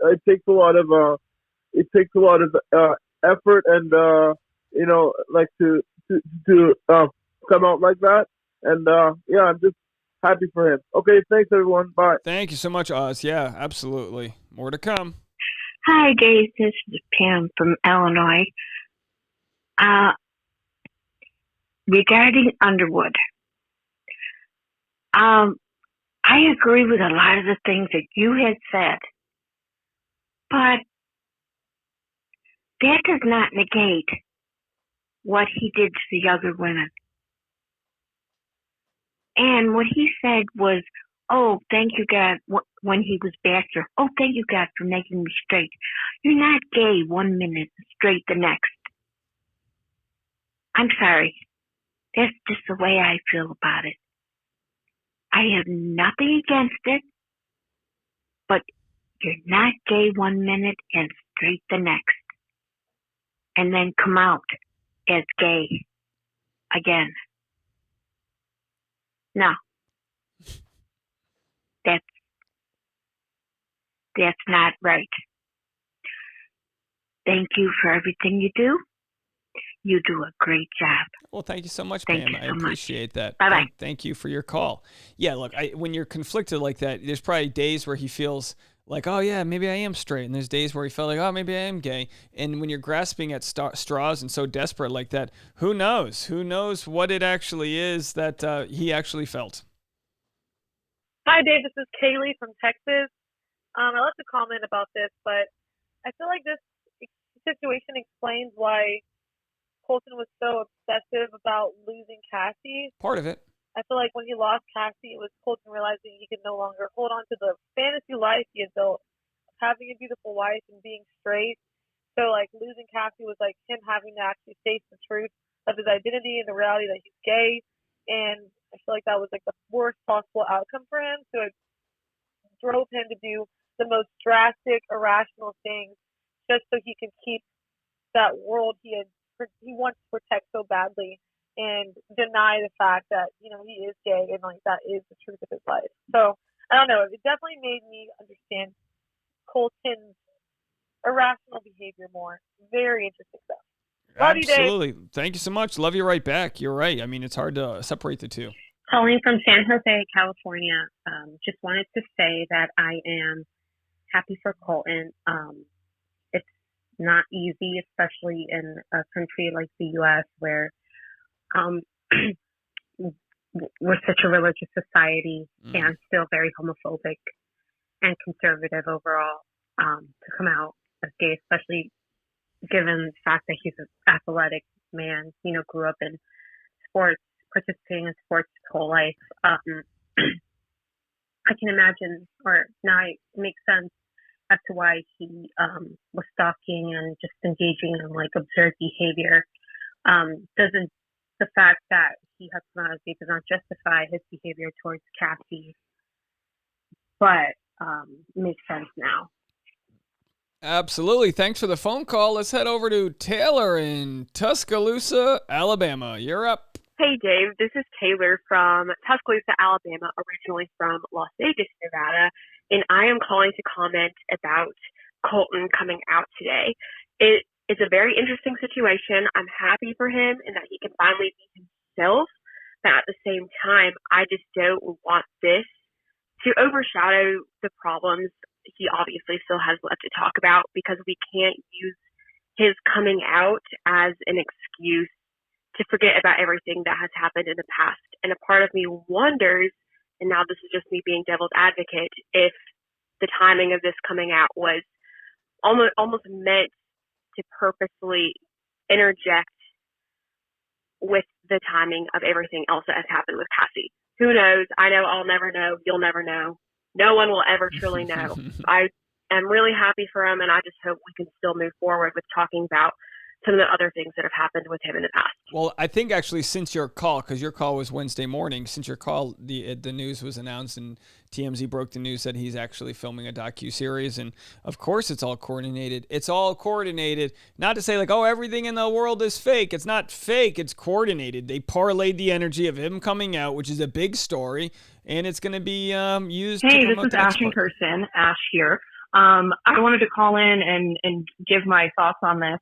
effort and to come out like that. And yeah, I'm just happy for him. Okay, thanks everyone. Bye. Thank you so much, Oz. Yeah, absolutely. More to come. Hi, Dave. This is Pam from Illinois. Regarding Underwood, I agree with a lot of the things that you had said, but that does not negate what he did to the other women. And what he said was, oh, thank you, God, when he was Bachelor. Oh, thank you, God, for making me straight. You're not gay 1 minute, straight the next. I'm sorry. That's just the way I feel about it. I have nothing against it, but you're not gay 1 minute and straight the next. And then come out as gay again. No. That's not right. Thank you for everything you do. You do a great job. Well, thank you so much, Thank Pam. you I so appreciate that. Bye-bye. Thank you for your call. Yeah, look, when you're conflicted like that, there's probably days where he feels like, oh, yeah, maybe I am straight. And there's days where he felt like, oh, maybe I am gay. And when you're grasping at straws and so desperate like that, who knows? Who knows what it actually is that he actually felt? Hi, Dave. This is Kaylee from Texas. I love to comment about this, but I feel like this situation explains why Colton was so obsessive about losing Cassie. Part of it. I feel like when he lost Cassie, it was Colton realizing he could no longer hold on to the fantasy life he had built of having a beautiful wife and being straight. So, like, losing Cassie was like him having to actually face the truth of his identity and the reality that he's gay. And I feel like that was like the worst possible outcome for him. So it drove him to do the most drastic, irrational things just so he could keep that world he wants to protect so badly. and deny the fact that, you know, he is gay and like that is the truth of his life. So I don't know. It definitely made me understand Colton's irrational behavior more. Very interesting stuff. Love you, Dave. Absolutely. Thank you so much. Love you right back. You're right. I mean, it's hard to separate the two. Calling from San Jose, California. Just wanted to say that I am happy for Colton. It's not easy, especially in a country like the U.S. where we're such a religious society and still very homophobic and conservative overall. To come out as gay, especially given the fact that he's an athletic man, you know, grew up in sports, participating in sports his whole life. I can imagine, or now it makes sense as to why he was stalking and just engaging in like absurd behavior. Doesn't the fact that he has come out as gay does not justify his behavior towards Cassie, but makes sense now. Absolutely. Thanks for the phone call. Let's head over to Taylor in Tuscaloosa, Alabama. You're up. Hey, Dave. This is Taylor from Tuscaloosa, Alabama, originally from Las Vegas, Nevada, and I am calling to comment about Colton coming out today. It is a very interesting situation. I'm happy for him and that he can finally be himself, but at the same time, I just don't want this to overshadow the problems he obviously still has left to talk about, because we can't use his coming out as an excuse to forget about everything that has happened in the past. And a part of me wonders, and now this is just me being devil's advocate, if the timing of this coming out was almost meant to purposely interject with the timing of everything else that has happened with Cassie. Who knows? I know I'll never know. You'll never know. No one will ever truly know. I am really happy for him, and I just hope we can still move forward with talking about some of the other things that have happened with him in the past. Well, I think actually since your call, because your call was Wednesday morning, since your call, the news was announced and TMZ broke the news that he's actually filming a docuseries. And of course it's all coordinated. It's all coordinated. Not to say like, oh, everything in the world is fake. It's not fake. It's coordinated. They parlayed the energy of him coming out, which is a big story, and it's going to be used to Hey, promote this is Ash and Kirsten. Ash here. I wanted to call in and give my thoughts on this.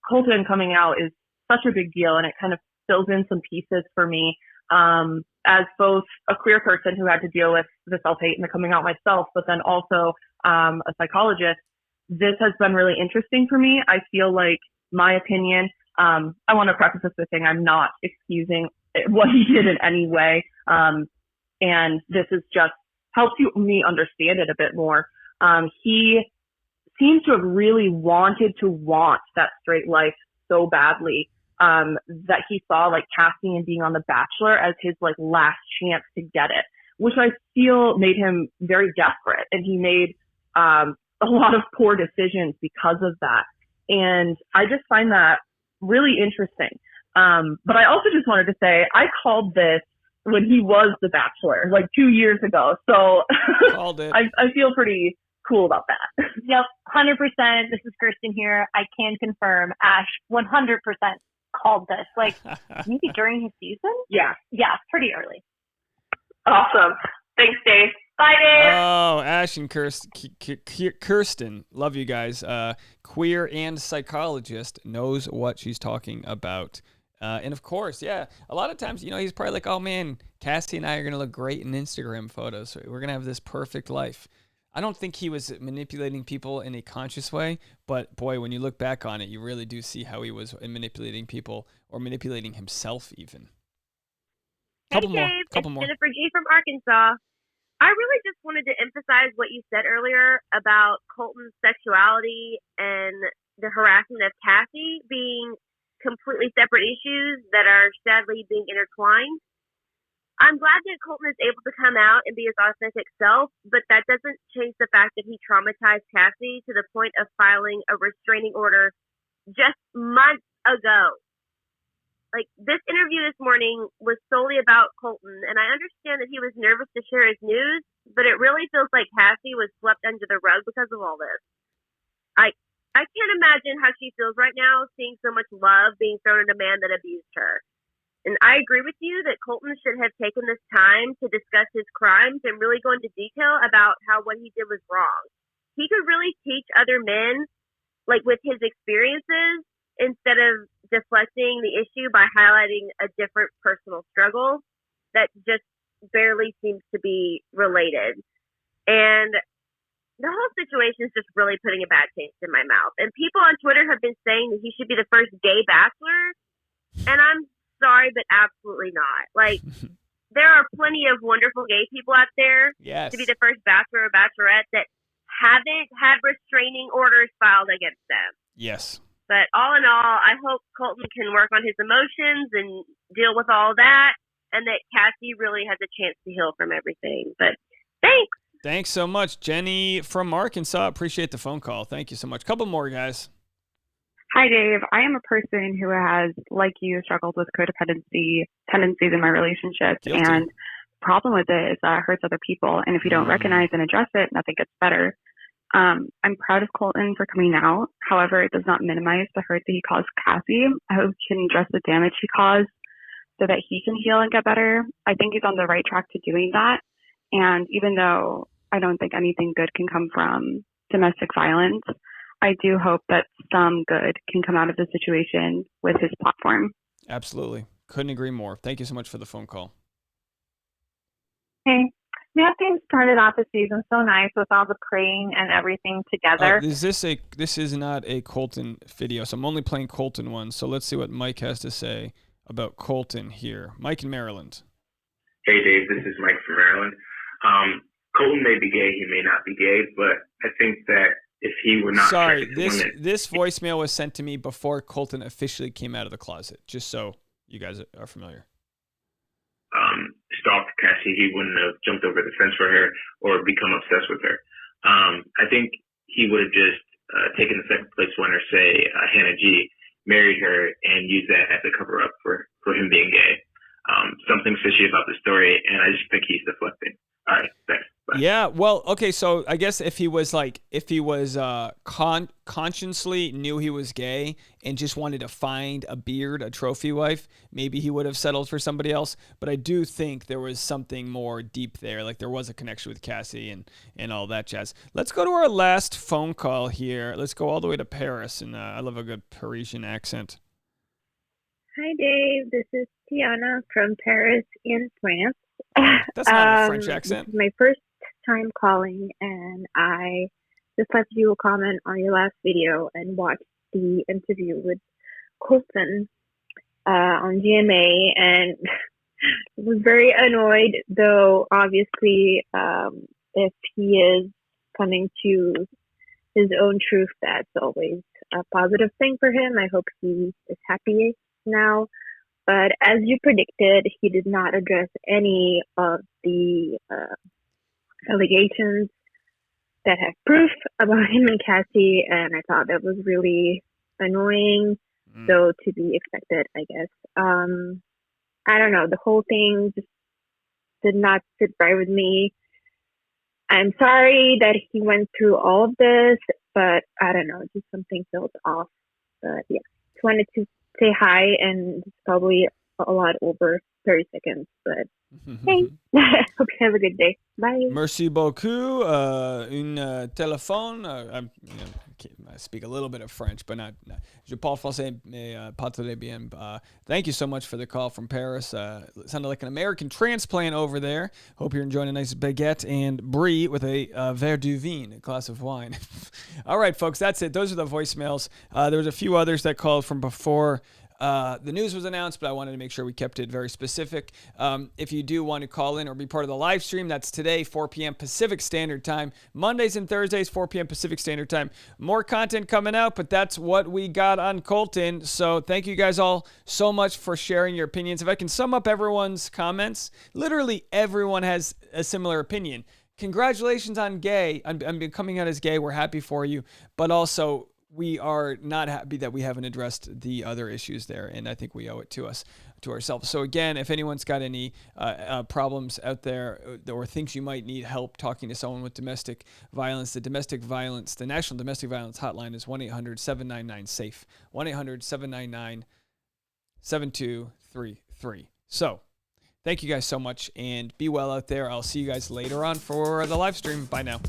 Colton coming out is such a big deal, and it kind of fills in some pieces for me. As both a queer person who had to deal with the self-hate and the coming out myself, but then also a psychologist, this has been really interesting for me. I feel like my opinion, I want to preface this with saying I'm not excusing what he did in any way. And this has just helped me understand it a bit more. He seems to have really wanted that straight life so badly, that he saw like casting and being on The Bachelor as his like last chance to get it, which I feel made him very desperate, and he made a lot of poor decisions because of that. And I just find that really interesting. But I also just wanted to say I called this when he was The Bachelor, like 2 years ago. So called it. I feel pretty cool about that. Yep, 100%. This is Kirsten here. I can confirm Ash 100% called this. Like, maybe during his season? Yeah. Yeah, pretty early. Awesome. Thanks, Dave. Bye, Dave. Oh, Ash and Kirsten, love you guys. Queer and psychologist, knows what she's talking about. And of course, yeah, a lot of times, you know, he's probably like, oh man, Cassie and I are going to look great in Instagram photos. We're going to have this perfect life. I don't think he was manipulating people in a conscious way, but boy, when you look back on it, you really do see how he was manipulating people or manipulating himself even. Hey, Dave, it's Jennifer G. from Arkansas. I really just wanted to emphasize what you said earlier about Colton's sexuality and the harassment of Cassie being completely separate issues that are sadly being intertwined. I'm glad that Colton is able to come out and be his authentic self, but that doesn't change the fact that he traumatized Cassie to the point of filing a restraining order just months ago. Like, this interview this morning was solely about Colton, and I understand that he was nervous to share his news, but it really feels like Cassie was swept under the rug because of all this. I can't imagine how she feels right now, seeing so much love being thrown at a man that abused her. I agree with you that Colton should have taken this time to discuss his crimes and really go into detail about how what he did was wrong. He could really teach other men, like with his experiences, instead of deflecting the issue by highlighting a different personal struggle that just barely seems to be related. And the whole situation is just really putting a bad taste in my mouth. And people on Twitter have been saying that he should be the first gay bachelor. And I'm sorry, but absolutely not. Like, there are plenty of wonderful gay people out there to be the first bachelor or bachelorette that haven't had restraining orders filed against them. Yes. But all in all, I hope Colton can work on his emotions and deal with all that, and that Cassie really has a chance to heal from everything. But thanks. Thanks so much, Jenny from Arkansas. Appreciate the phone call. Thank you so much. Couple more, guys. Hi, Dave. I am a person who has, like you, struggled with codependency tendencies in my relationships. Guilty. And the problem with it is that it hurts other people. And if you don't recognize and address it, nothing gets better. I'm proud of Colton for coming out. However, it does not minimize the hurt that he caused Cassie. I hope he can address the damage he caused so that he can heal and get better. I think he's on the right track to doing that. And even though I don't think anything good can come from domestic violence, I do hope that some good can come out of the situation with his platform. Absolutely. Couldn't agree more. Thank you so much for the phone call. Hey, Matthew started off the season so nice with all the praying and everything together. This is not a Colton video, so I'm only playing Colton one. So let's see what Mike has to say about Colton here. Mike in Maryland. Hey, Dave. This is Mike from Maryland. Colton may be gay. He may not be gay, but I think that if he were not this voicemail was sent to me before Colton officially came out of the closet, just so you guys are familiar. Stalked Cassie, he wouldn't have jumped over the fence for her or become obsessed with her. I think he would have just taken the second place winner, say Hannah G, married her and used that as a cover up for him being gay. Something fishy about the story, and I just think he's deflecting. All right, thanks. Bye. Yeah, well, okay, so I guess if he was consciously knew he was gay and just wanted to find a beard, a trophy wife, maybe he would have settled for somebody else. But I do think there was something more deep there, like there was a connection with Cassie and all that jazz. Let's go to our last phone call here. Let's go all the way to Paris, and I love a good Parisian accent. Hi, Dave. This is Tiana from Paris in France. That's not a French accent. This is my first time calling, and I just left you a comment on your last video and watched the interview with Colton on GMA, and was very annoyed, though obviously if he is coming to his own truth, that's always a positive thing for him. I hope he is happy now. But as you predicted, he did not address any of the allegations that have proof about him and Cassie, and I thought that was really annoying, though to be expected, I guess. I don't know, the whole thing just did not sit right with me. I'm sorry that he went through all of this, but I don't know, just something felt off. But yeah, just wanted to say hi, and it's probably a lot over 30 seconds, but hey, hope you have a good day. Bye. Merci beaucoup. Un téléphone. I speak a little bit of French, but not. Je parle français, mais pas très bien. Thank you so much for the call from Paris. Sounded like an American transplant over there. Hope you're enjoying a nice baguette and brie with a verre du vin, a glass of wine. All right, folks, that's it. Those are the voicemails. There was a few others that called from before the news was announced, but I wanted to make sure we kept it very specific. If you do want to call in or be part of the live stream, that's today, 4 p.m. Pacific Standard Time. Mondays and Thursdays, 4 p.m. Pacific Standard Time. More content coming out, but that's what we got on Colton. So thank you guys all so much for sharing your opinions. If I can sum up everyone's comments, literally everyone has a similar opinion. Congratulations on gay. I'm coming out as gay. We're happy for you. But also, we are not happy that we haven't addressed the other issues there, and I think we owe it to ourselves. So again, if anyone's got any problems out there or thinks you might need help talking to someone with domestic violence, the National Domestic Violence Hotline is 1-800-799-SAFE, 1-800-799-7233. 3. So thank you guys so much, and be well out there. I'll see you guys later on for the live stream. Bye now.